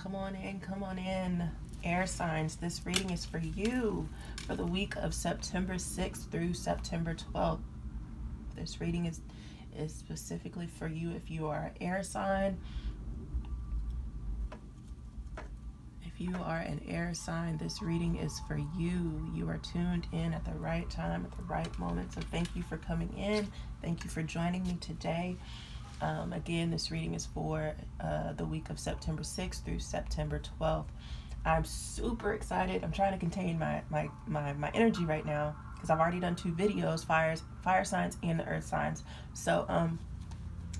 Come on in, come on in. Air signs, this reading is for you for the week of September 6th through September 12th. This reading is specifically for you if you are an air sign. If you are an air sign, this reading is for you. You are tuned in at the right time, at the right moment. So thank you for coming in. Thank you for joining me today. Again, this reading is for the week of September 6th through September 12th. I'm super excited. I'm trying to contain my energy right now because I've already done 2 videos, fire signs and the earth signs. So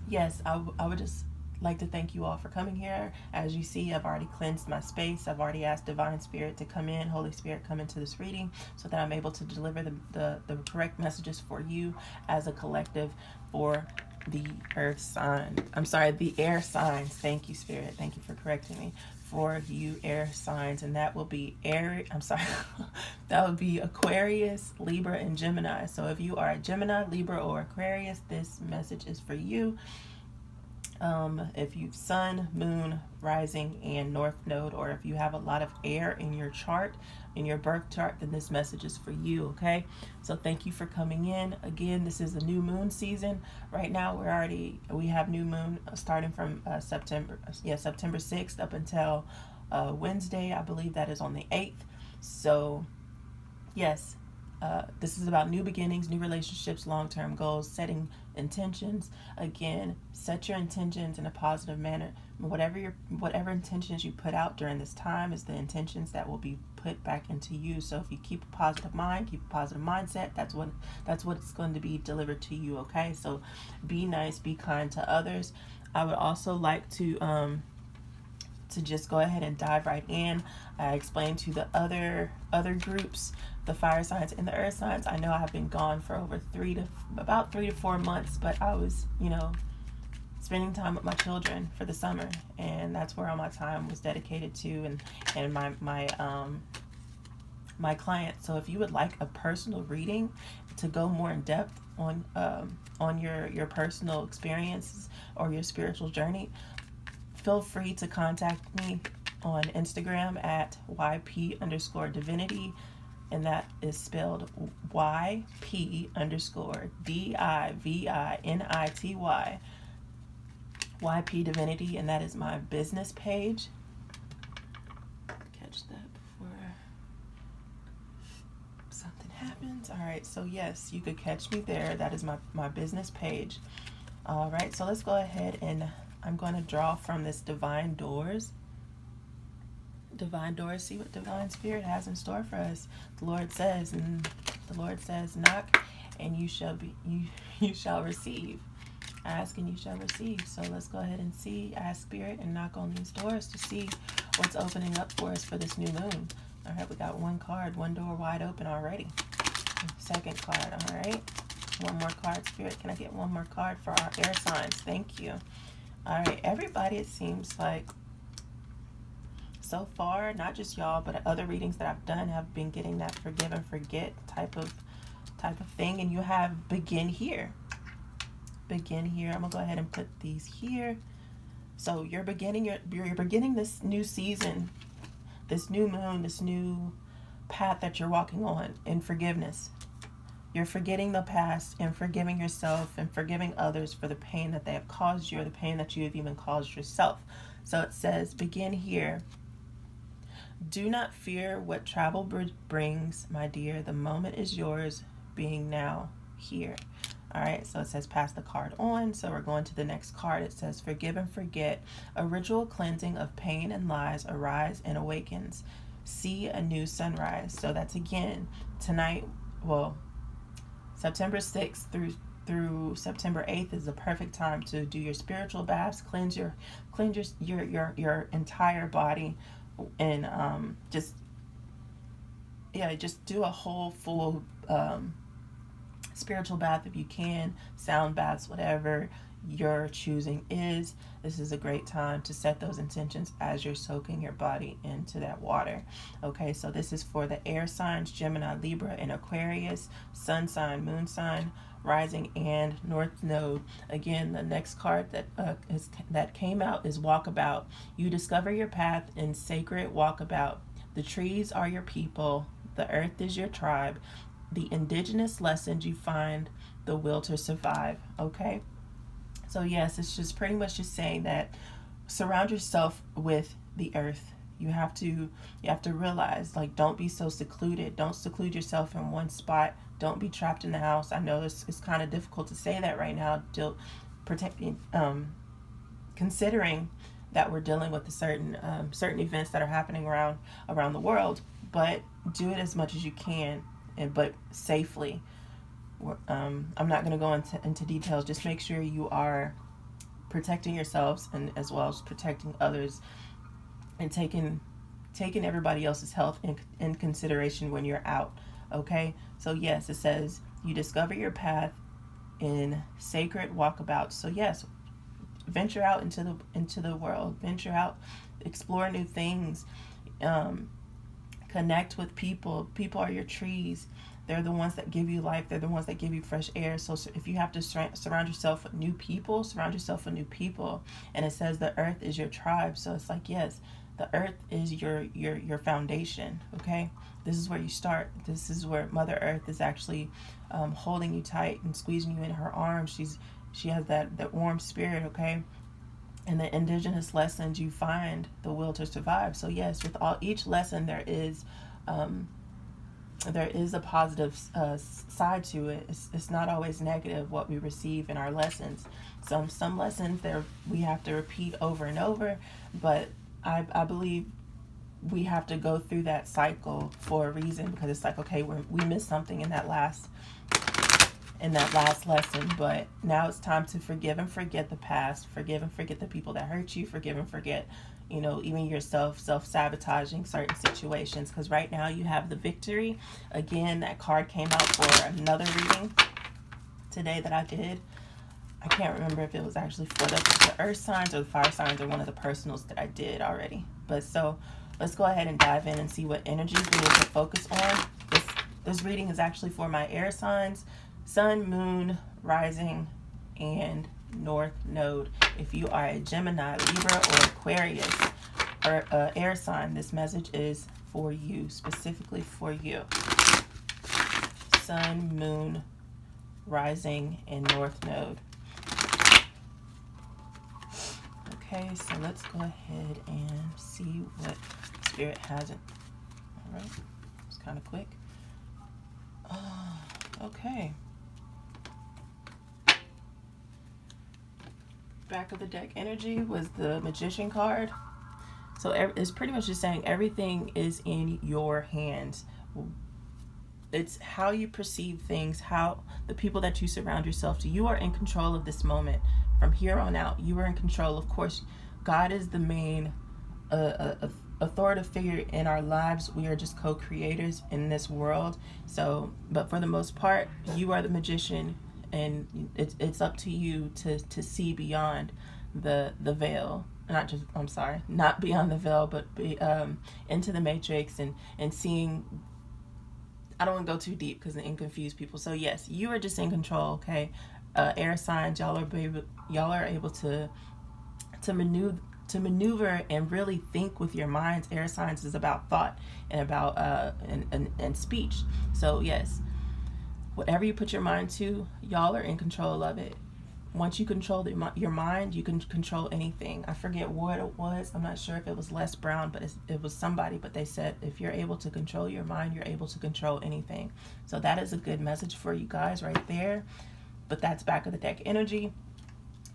yes, I would just like to thank you all for coming here. As you see, I've already cleansed my space. I've already asked Divine Spirit to come in, Holy Spirit come into this reading so that I'm able to deliver the correct messages for you as a collective for the earth sign. I'm sorry, the air signs. Thank you, Spirit. Thank you for correcting me. For you air signs, and that will be that would be Aquarius, Libra, and Gemini. So if you are a Gemini, Libra, or Aquarius, this message is for you. If you've Sun, Moon, Rising, and North Node, or if you have a lot of air in your chart, in your birth chart, then this message is for you, okay? So thank you for coming in. Again, this is a new moon season. Right now, we have new moon starting from September 6th up until Wednesday. I believe that is on the 8th. So, yes. This is about new beginnings, new relationships, long-term goals, setting intentions. Again, set your intentions in a positive manner. Whatever intentions you put out during this time is the intentions that will be put back into you. So if you keep a positive mind, keep a positive mindset, that's what's going to be delivered to you. Okay, so be nice, be kind to others. I would also like to just go ahead and dive right in. I explained to the other groups, the fire signs and the earth signs. I know I've been gone for over about 3 to 4 months, but I was, spending time with my children for the summer, and that's where all my time was dedicated to, and my clients. So if you would like a personal reading to go more in depth on your personal experiences or your spiritual journey, feel free to contact me on Instagram at YP_Divinity, and that is spelled YP_DIVINITY, YP Divinity, and that is my business page. Catch that before something happens. All right, so yes, you could catch me there. That is my business page. All right, so let's go ahead and I'm going to draw from this Divine Doors. Divine Doors, see what Divine Spirit has in store for us. The Lord says, knock and you shall receive. Ask and you shall receive. So let's go ahead and ask Spirit and knock on these doors to see what's opening up for us for this new moon. All right, we got one card, one door wide open already. Second card, all right. One more card, Spirit. Can I get one more card for our air signs? Thank you. All right, everybody, it seems like so far, not just y'all, but other readings that I've done have been getting that forgive and forget type of thing. And you have begin here. Begin here. I'm gonna go ahead and put these here. So you're beginning this new season, this new moon, this new path that you're walking on in forgiveness. You're forgetting the past and forgiving yourself and forgiving others for the pain that they have caused you or the pain that you have even caused yourself. So it says, begin here. Do not fear what travel brings, my dear. The moment is yours, being now here. All right, so it says pass the card on. So we're going to the next card. It says forgive and forget. A ritual cleansing of pain and lies arise and awakens. See a new sunrise. So that's again tonight. Well, September 6th through September 8th is the perfect time to do your spiritual baths, cleanse your entire body, and just do a whole full spiritual bath if you can, sound baths, whatever your choosing is. This is a great time to set those intentions as you're soaking your body into that water. Okay, so this is for the air signs, Gemini, Libra, and Aquarius, sun sign, moon sign, rising, and north node. Again, the next card that came out is walkabout. You discover your path in sacred walkabout. The trees are your people. The earth is your tribe. The indigenous lessons you find, the will to survive. Okay? So yes, it's just pretty much just saying that surround yourself with the earth. You have to realize, like, don't be so secluded. Don't seclude yourself in one spot. Don't be trapped in the house. I know it's kind of difficult to say that right now, considering that we're dealing with certain events that are happening around the world. But do it as much as you can, but safely. I'm not going to go into details. Just make sure you are protecting yourselves and as well as protecting others, and taking everybody else's health in consideration when you're out. Okay? So yes, it says you discover your path in sacred walkabout. So yes, venture out into the world. Venture out, explore new things. Connect with people. People are your trees. They're the ones that give you life. They're the ones that give you fresh air. So if you have to surround yourself with new people, surround yourself with new people. And it says the earth is your tribe. So it's like, yes, the earth is your foundation. Okay, this is where you start. This is where Mother Earth is actually holding you tight and squeezing you in her arms. She has that warm spirit. Okay. And the indigenous lessons you find, the will to survive. So yes, with each lesson there is a positive side to it. It's not always negative what we receive in our lessons. Some lessons there we have to repeat over and over, but I believe we have to go through that cycle for a reason, because it's like, okay, we missed something in that last lesson, but now it's time to forgive and forget the past, forgive and forget the people that hurt you, forgive and forget, even yourself, self-sabotaging certain situations, because right now you have the victory. Again, that card came out for another reading today that I did. I can't remember if it was actually for the earth signs or the fire signs or one of the personals that I did already. But so let's go ahead and dive in and see what energies we need to focus on. This reading is actually for my air signs, sun, moon, rising, and north node. If you are a Gemini, Libra, or Aquarius, or air sign, this message is for you, specifically for you. Sun, moon, rising, and north node. Okay, so let's go ahead and see what Spirit has. All right, it's kind of quick. Okay. Back of the deck energy was the Magician card. So it's pretty much just saying everything is in your hands. It's how you perceive things, how the people that you surround yourself to. You are in control of this moment. From here on out, you are in control. Of course, God is the main authoritative figure in our lives. We are just co-creators in this world. So, but for the most part, you are the magician, and it's up to you to see beyond the veil. Not beyond the veil, but into the matrix and seeing. I don't want to go too deep because it confuse people. So yes, you are just in control. Okay, air signs, y'all are able to maneuver and really think with your minds. Air signs is about thought and about and speech. So yes, whatever you put your mind to, y'all are in control of it. Once you control your mind, you can control anything. I forget what it was. I'm not sure if it was Les Brown, but it was somebody. But they said if you're able to control your mind, you're able to control anything. So that is a good message for you guys right there. But that's back of the deck energy.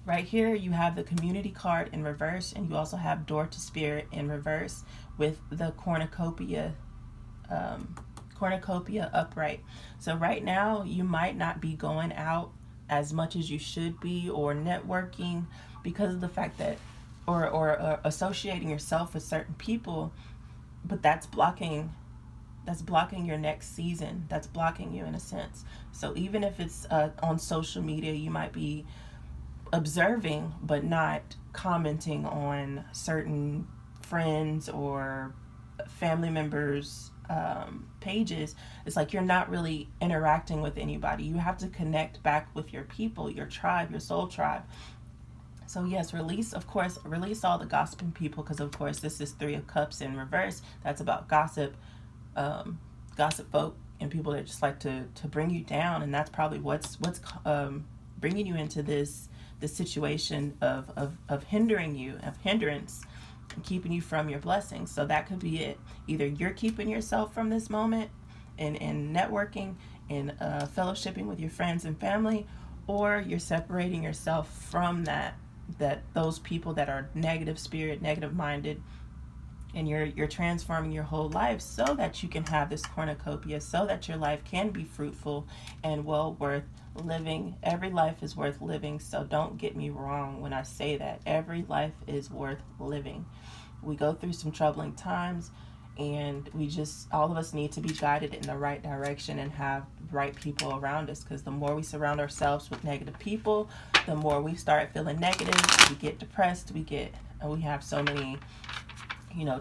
Right here, you have the community card in reverse, and you also have Door to Spirit in reverse with the cornucopia upright. So right now, you might not be going out as much as you should be, or networking, because of the fact that, or associating yourself with certain people, but that's blocking your next season. That's blocking you in a sense. So even if it's on social media, you might be observing but not commenting on certain friends or family members' pages, it's like you're not really interacting with anybody. You have to connect back with your people, your tribe, your soul tribe. So yes, release all the gossiping people, because of course this is 3 of Cups in reverse. That's about gossip, gossip folk, and people that just like to bring you down, and that's probably what's bringing you into this situation of hindrance, and keeping you from your blessings. So that could be it. Either you're keeping yourself from this moment in networking, in fellowshipping with your friends and family, or you're separating yourself from those people that are negative spirit, negative minded, and you're transforming your whole life so that you can have this cornucopia, so that your life can be fruitful and well worth living. Every life is worth living, so don't get me wrong when I say that. Every life is worth living. We go through some troubling times, and all of us need to be guided in the right direction and have right people around us, because the more we surround ourselves with negative people, the more we start feeling negative. We get depressed, we have so many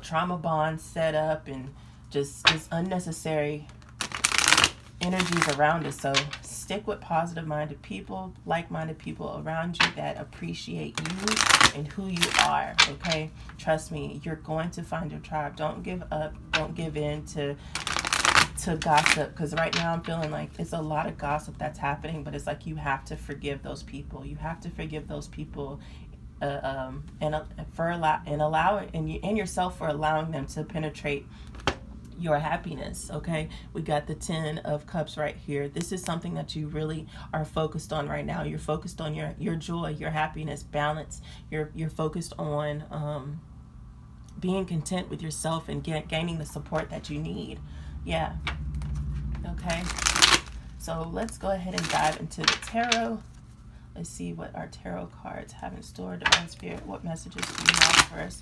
trauma bonds set up, and just unnecessary energies around us. So stick with positive-minded people, like-minded people around you that appreciate you and who you are, okay? Trust me, you're going to find your tribe. Don't give up. Don't give in to gossip, because right now I'm feeling like it's a lot of gossip that's happening, but it's like you have to forgive those people. You have to forgive those people, and yourself for allowing them to penetrate your happiness, okay? We got the 10 of Cups right here. This is something that you really are focused on right now. You're focused on your joy, your happiness, balance. You're focused on being content with yourself and gaining the support that you need. Yeah. Okay. So let's go ahead and dive into the tarot. Let's see what our tarot cards have in store. Divine Spirit, what messages do you have for us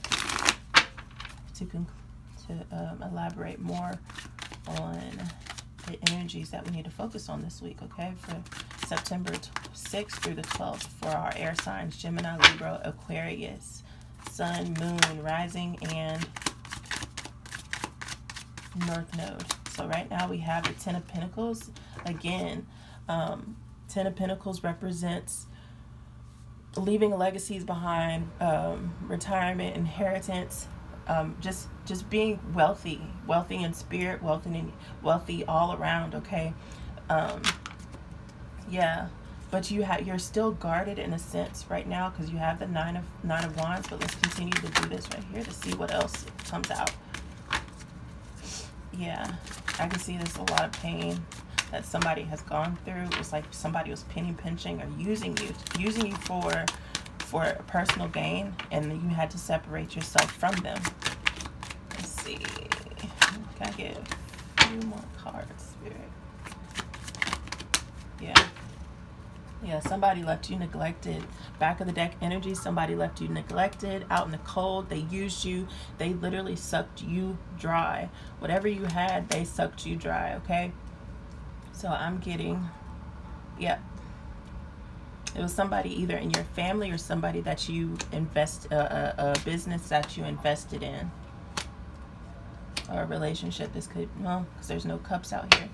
to elaborate more on the energies that we need to focus on this week, okay? For September 6th through the 12th for our air signs, Gemini, Libra, Aquarius, Sun, Moon, Rising, and North Node. So right now we have the 10 of Pentacles. Again, 10 of Pentacles represents leaving legacies behind, retirement, inheritance, just being wealthy in spirit, wealthy all around, okay? Yeah, but you're still guarded in a sense right now, because you have the nine of Wands. But let's continue to do this right here to see what else comes out. Yeah, I can see there's a lot of pain that somebody has gone through. It's like somebody was penny pinching or using you for personal gain, and you had to separate yourself from them. Let's see. Can I get a few more cards, Spirit? Yeah, somebody left you neglected. Back of the deck energy, somebody left you neglected, out in the cold. They used you. They literally sucked you dry. Whatever you had, they sucked you dry, okay? So I'm getting, yeah. It was somebody either in your family or somebody that you a business that you invested in. Or a relationship. This could, well, because there's no cups out here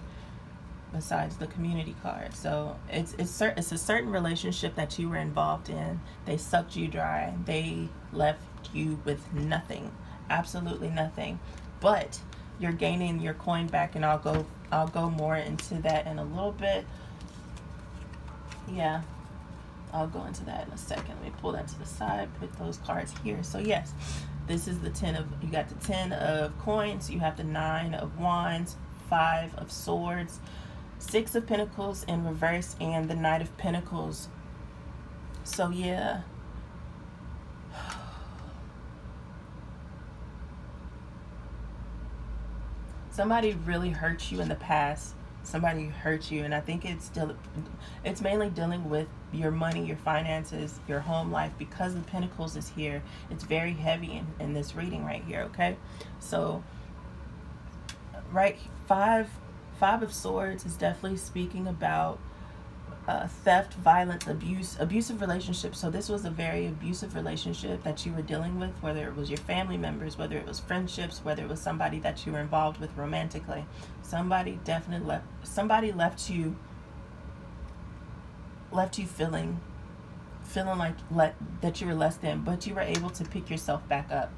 besides the community card. So it's a certain relationship that you were involved in. They sucked you dry. They left you with nothing, absolutely nothing. But you're gaining your coin back, and I'll go more into that in a little bit. Yeah, I'll go into that in a second. Let me pull that to the side, put those cards here. So yes, this is the 10 of, you got the 10 of coins, you have the 9 of wands, 5 of swords, 6 of pentacles in reverse, and the Knight of Pentacles. So yeah, somebody really hurt you in the past. Somebody hurt you, and I think it's mainly dealing with your money, your finances, your home life, because the Pentacles is here. It's very heavy in this reading right here, okay? So right, five of swords is definitely speaking about theft, violence, abuse, abusive relationships. So this was a very abusive relationship that you were dealing with, whether it was your family members, whether it was friendships, whether it was somebody that you were involved with romantically. Somebody definitely left you feeling like that you were less than, but you were able to pick yourself back up.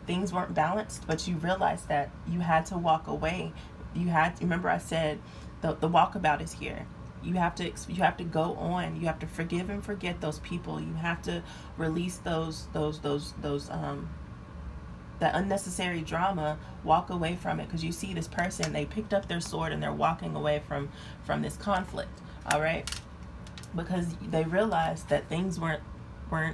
Things weren't balanced, but you realized that you had to walk away. Remember I said the walkabout is here. You have to go on. You have to forgive and forget those people. You have to release that unnecessary drama. Walk away from it, because you see this person, they picked up their sword and they're walking away from this conflict. All right, because they realized that things weren't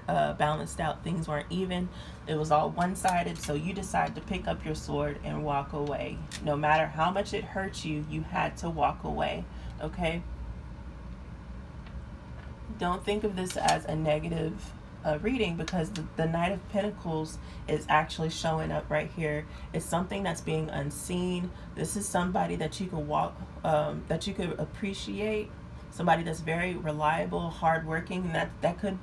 balanced out. Things weren't even. It was all one-sided. So you decided to pick up your sword and walk away. No matter how much it hurt you, you had to walk away. Okay. Don't think of this as a negative reading, because the Knight of Pentacles is actually showing up right here. It's something that's being unseen. This is somebody that you could that you could appreciate. Somebody that's very reliable, hardworking. That could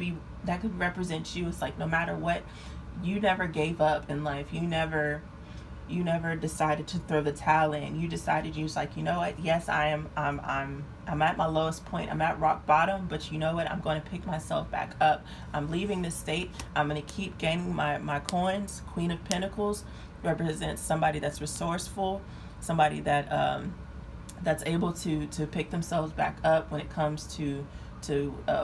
represent you. It's like, no matter what, you never gave up in life. You never decided to throw the towel in. You decided, you was like, you know what? Yes, I'm at my lowest point. I'm at rock bottom, but you know what? I'm going to pick myself back up. I'm leaving this state. I'm going to keep gaining my coins. Queen of Pentacles represents somebody that's resourceful, somebody that that's able to pick themselves back up when it comes to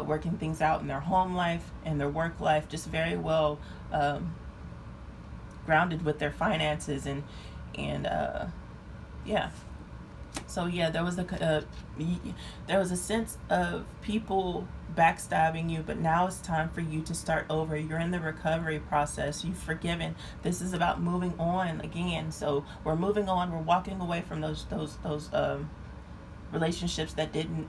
working things out in their home life and their work life. Just very well grounded with their finances and yeah. So yeah, there was a sense of people backstabbing you, but now it's time for you to start over. You're in the recovery process. You've forgiven. This is about moving on again. So we're moving on. We're walking away from those relationships we're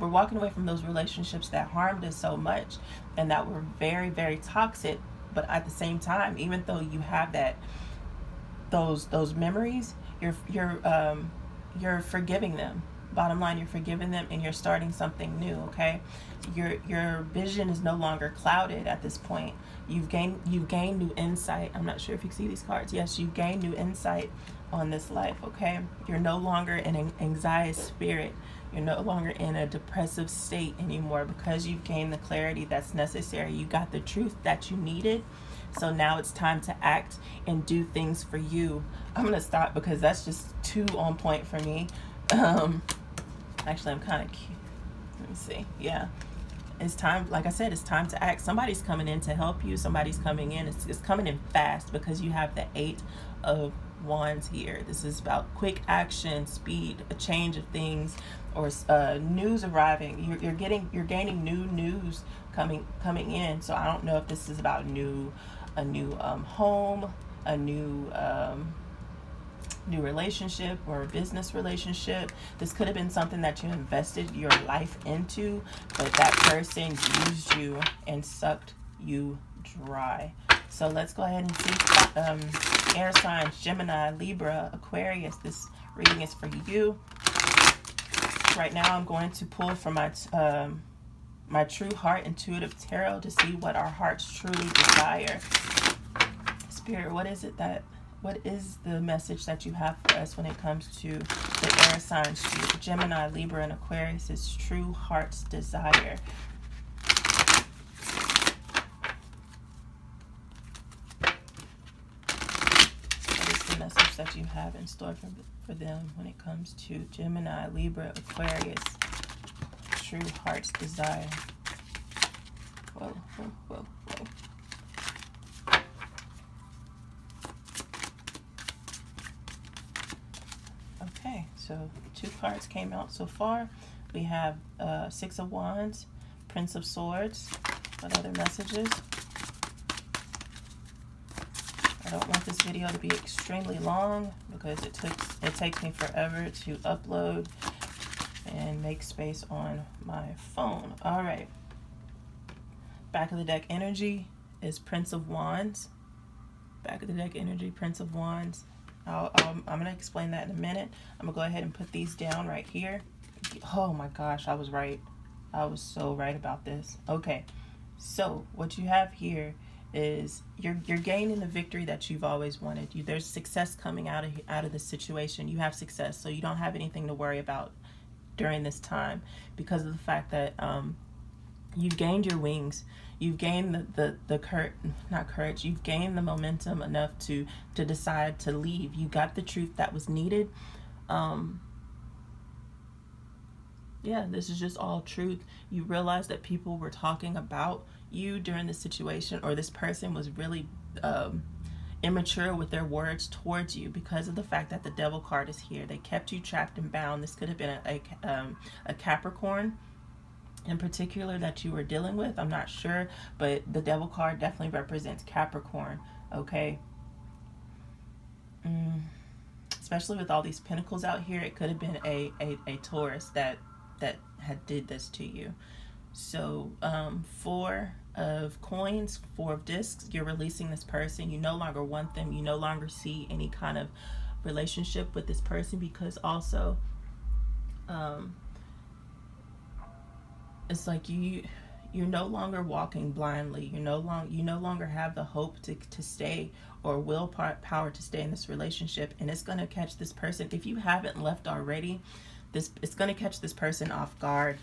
walking away from those relationships that harmed us so much and that were very, very toxic. But at the same time, even though you have those memories, you're forgiving them. Bottom line, you're forgiving them and you're starting something new. Okay, your vision is no longer clouded at this point. You've gained new insight. I'm not sure if you can see these cards. Yes, you've gained new insight on this life. Okay, you're no longer in an anxiety spirit. You're no longer in a depressive state anymore, because you've gained the clarity that's necessary. You got the truth that you needed. So now it's time to act and do things for you. I'm going to stop because that's just too on point for me. Actually, I'm kind of cute. Let me see. Yeah. It's time, like I said, it's time to act. Somebody's coming in to help you. Somebody's coming in. It's coming in fast, because you have the 8 of Wands here. This is about quick action, speed, a change of things, or news arriving. You're gaining new news coming in. So I don't know if this is about a new home, a new relationship, or a business relationship. This could have been something that you invested your life into, but that person used you and sucked you dry. So let's go ahead and see air signs: Gemini, Libra, Aquarius. This reading is for you. Right now I'm going to pull from my True Heart Intuitive Tarot to see what our hearts truly desire. Spirit, what is the message that you have for us when it comes to the air signs, Gemini, Libra, and Aquarius' true heart's desire? What is the message that you have in store for them when it comes to Gemini, Libra, Aquarius, true heart's desire? Whoa, whoa, whoa, whoa. Okay, so 2 cards came out so far. We have 6 of Wands, Prince of Swords. What other messages? I don't want this video to be extremely long, because it takes me forever to upload and make space on my phone. All right. Back of the deck energy is Prince of Wands. Back of the deck energy, Prince of Wands. I'm going to explain that in a minute. I'm going to go ahead and put these down right here. Oh my gosh, I was right. I was so right about this. Okay, so what you have here is you're gaining the victory that you've always wanted. There's success coming out of this situation. You have success, so you don't have anything to worry about during this time because of the fact that you've gained your wings. You've gained not courage. You've gained the momentum enough to decide to leave. You got the truth that was needed. Yeah, this is just all truth. You realize that people were talking about you during the situation, or this person was really immature with their words towards you because of the fact that the devil card is here. They kept you trapped and bound. This could have been a Capricorn in particular that you were dealing with. I'm not sure, but the devil card definitely represents Capricorn. Okay. Especially with all these pentacles out here, it could have been a Taurus that had did this to you. So 4 of coins, 4 of discs, you're releasing this person. You no longer want them. You no longer see any kind of relationship with this person because also it's like you're no longer walking blindly. You no longer have the hope to stay or willpower to stay in this relationship, and it's going to catch this person, if you haven't left already, it's going to catch this person off guard.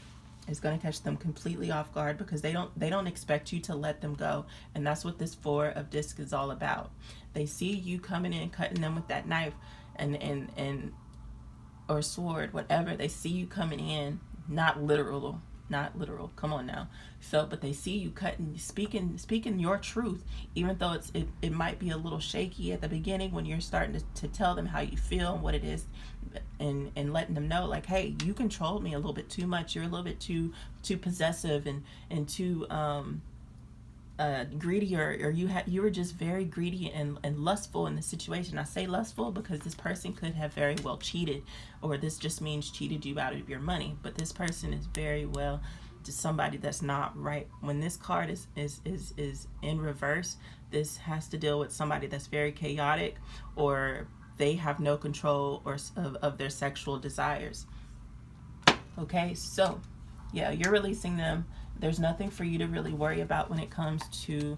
It's going to catch them completely off guard because they don't expect you to let them go, and that's what this 4 of discs is all about. They see you coming in, cutting them with that knife and or sword, whatever. They see you coming in, not literal, come on now. So but they see you cutting, speaking your truth, even though it might be a little shaky at the beginning when you're starting to tell them how you feel and what it is, and letting them know, like, hey, you controlled me a little bit too much. You're a little bit too possessive and too greedy, or you were just very greedy and lustful in the situation. I say lustful because this person could have very well cheated, or this just means cheated you out of your money, but this person is very well just somebody that's not right. When this card is in reverse, this has to deal with somebody that's very chaotic, or they have no control of their sexual desires. Okay, so yeah, you're releasing them. There's nothing for you to really worry about when it comes to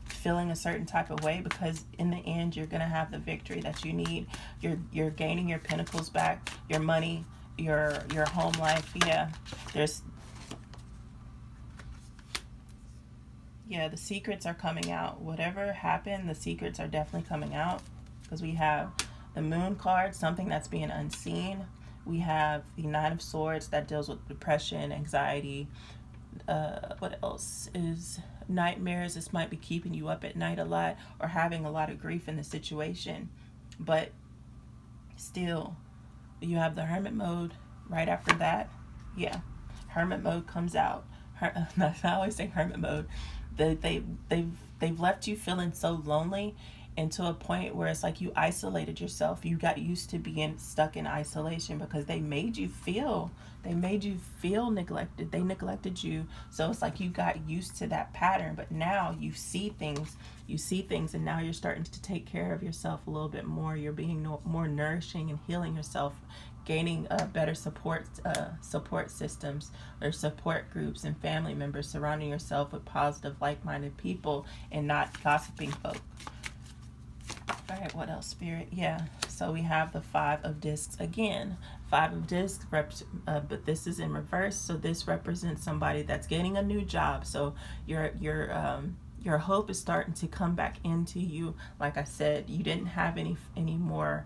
feeling a certain type of way, because in the end you're gonna have the victory that you need. You're gaining your pentacles back, your money, your home life. The secrets are coming out. Whatever happened, the secrets are definitely coming out, because we have the Moon card, something that's being unseen. We have the 9 of Swords that deals with depression, anxiety. What else is nightmares? This might be keeping you up at night a lot, or having a lot of grief in the situation. But still, you have the Hermit mode right after that. Yeah, Hermit mode comes out. I always say Hermit mode. They've left you feeling so lonely, and to a point where it's like you isolated yourself. You got used to being stuck in isolation because they made you feel neglected. They neglected you. So it's like you got used to that pattern, but now you see things, and now you're starting to take care of yourself a little bit more. You're being more nourishing and healing yourself, gaining better support systems or support groups and family members, surrounding yourself with positive, like-minded people and not gossiping folk. All right, what else, Spirit? Yeah, so we have the 5 of discs again. 5 of discs, but this is in reverse. So this represents somebody that's getting a new job. So your hope is starting to come back into you. Like I said, you didn't have any more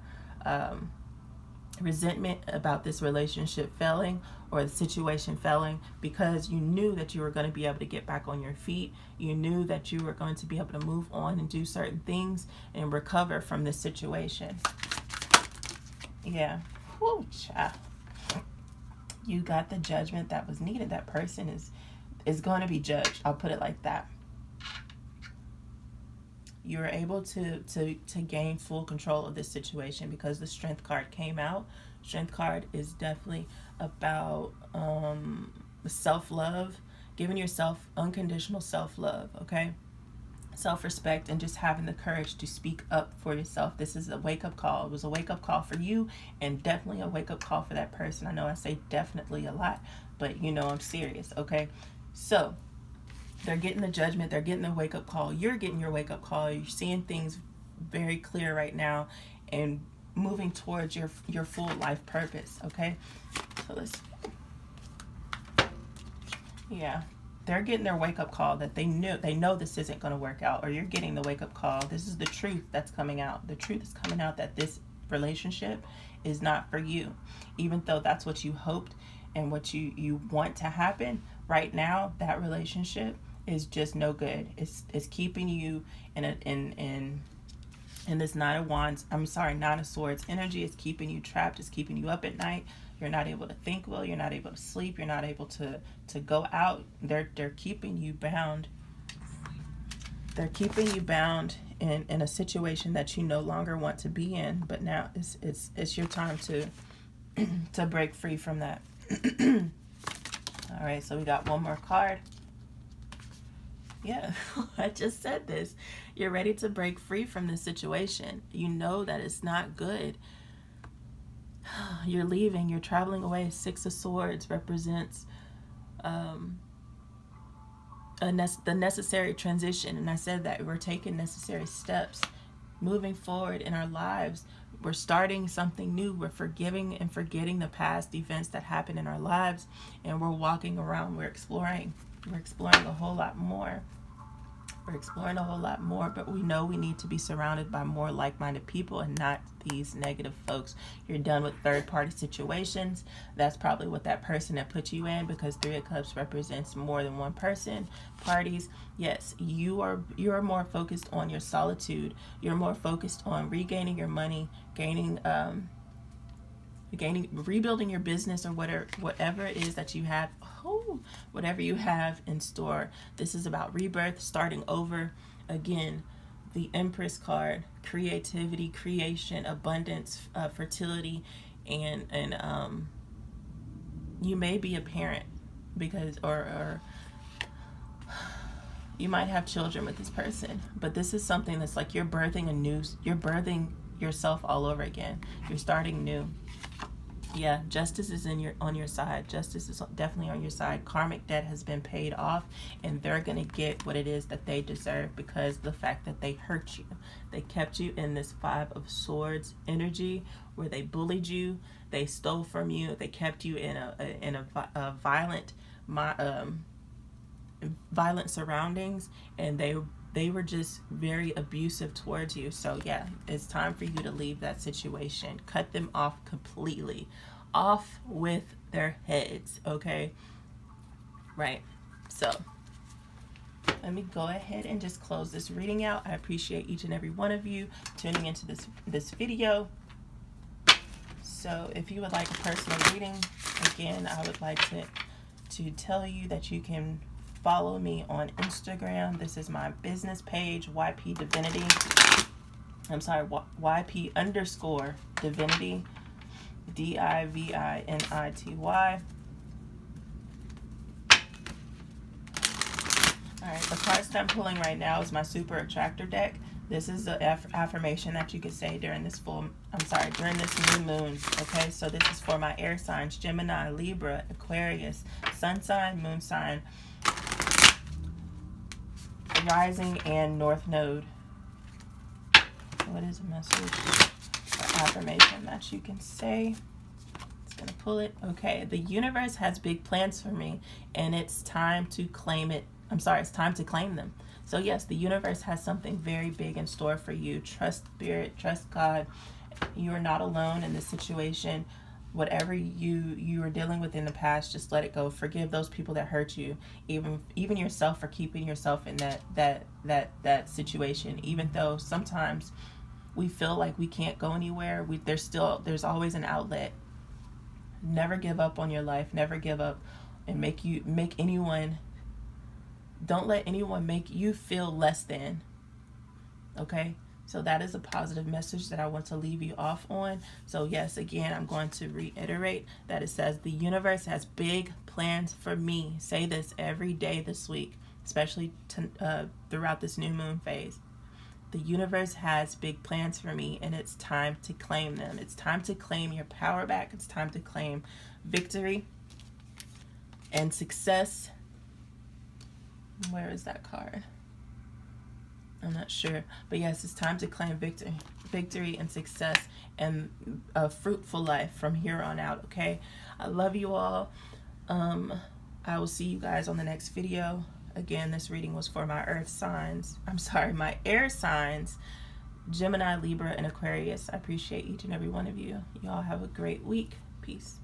resentment about this relationship failing or the situation failing, because you knew that you were going to be able to get back on your feet. You knew that you were going to be able to move on and do certain things and recover from this situation. Yeah. Woo, child. You got the judgment that was needed. That person is going to be judged. I'll put it like that. You were able to gain full control of this situation because the Strength card came out. Strength card is definitely about self-love, giving yourself unconditional self-love, okay? self-respect and just having the courage to speak up for yourself. This is a wake-up call. It was a wake-up call for you, and definitely a wake-up call for that person. I know I say definitely a lot, but you know I'm serious, okay? So they're getting the judgment, they're getting the wake-up call, you're getting your wake-up call, you're seeing things very clear right now and moving towards your full life purpose, okay? So let's, yeah, they're getting their wake-up call that they know this isn't going to work out, or you're getting the wake-up call. This is the truth that's coming out. The truth is coming out that this relationship is not for you. Even though that's what you hoped and what you want to happen, right now that relationship is just no good. It's keeping you in this Nine of Wands, Nine of Swords energy. Is keeping you trapped. It's keeping you up at night. You're not able to think well. You're not able to sleep. You're not able to go out. They're keeping you bound. They're keeping you bound in a situation that you no longer want to be in. But now it's your time to break free from that. All right. So we got one more card. Yeah, I just said this. You're ready to break free from this situation. You know that it's not good. You're leaving. You're traveling away. Six of Swords represents the necessary transition. And I said that we're taking necessary steps. Moving forward in our lives. We're starting something new. We're forgiving and forgetting the past events that happened in our lives. And we're walking around. We're exploring. We're exploring a whole lot more. We're exploring a whole lot more, but we know we need to be surrounded by more like-minded people and not these negative folks. You're done with third-party situations. That's probably what that person that put you in, because Three of Cups represents more than one person. Parties, yes, you are more focused on your solitude. You're more focused on regaining your money, rebuilding your business, or whatever it is that you have. Whatever you have in store. This is about rebirth, starting over. Again, the Empress card, creativity, creation, abundance, fertility, and you may be a parent because or you might have children with this person, but this is something that's like you're birthing yourself all over again. You're starting new. Yeah, justice is on your side. Justice is definitely on your side. Karmic debt has been paid off, and they're going to get what it is that they deserve because the fact that they hurt you. They kept you in this Five of Swords energy where they bullied you, they stole from you, they kept you in a violent surroundings, and they were just very abusive towards you. So yeah, it's time for you to leave that situation. Cut them off completely. Off with their heads, okay? Right. So let me go ahead and just close this reading out. I appreciate each and every one of you tuning into this video. So if you would like a personal reading, again, I would like to tell you that you can follow me on Instagram. This is my business page, YP Divinity. YP_Divinity, DIVINITY. Alright, the cards that I'm pulling right now is my Super Attractor deck. This is the affirmation that you could say during this during this new moon. Okay, so this is for my air signs: Gemini, Libra, Aquarius, Sun sign, Moon sign, Rising, and North Node. What is a message or affirmation that you can say? It's gonna pull it. Okay, the universe has big plans for me, and it's time to claim it. It's time to claim them. So yes, the universe has something very big in store for you. Trust Spirit, trust God. You are not alone in this situation. Whatever you are dealing with in the past, just let it go. Forgive those people that hurt you, even yourself for keeping yourself in that situation. Even though sometimes we feel like we can't go anywhere, there's always an outlet. Never give up on your life. Never give up and don't let anyone make you feel less than. Okay? So that is a positive message that I want to leave you off on. So yes, again, I'm going to reiterate that it says the universe has big plans for me. Say this every day this week. especially throughout this new moon phase. The universe has big plans for me, and it's time to claim them. It's time to claim your power back. It's time to claim victory and success. Where is that card? I'm not sure. But yes, it's time to claim victory and success and a fruitful life from here on out, okay? I love you all. I will see you guys on the next video. Again, this reading was for my my air signs, Gemini, Libra, and Aquarius. I appreciate each and every one of you. You all have a great week. Peace.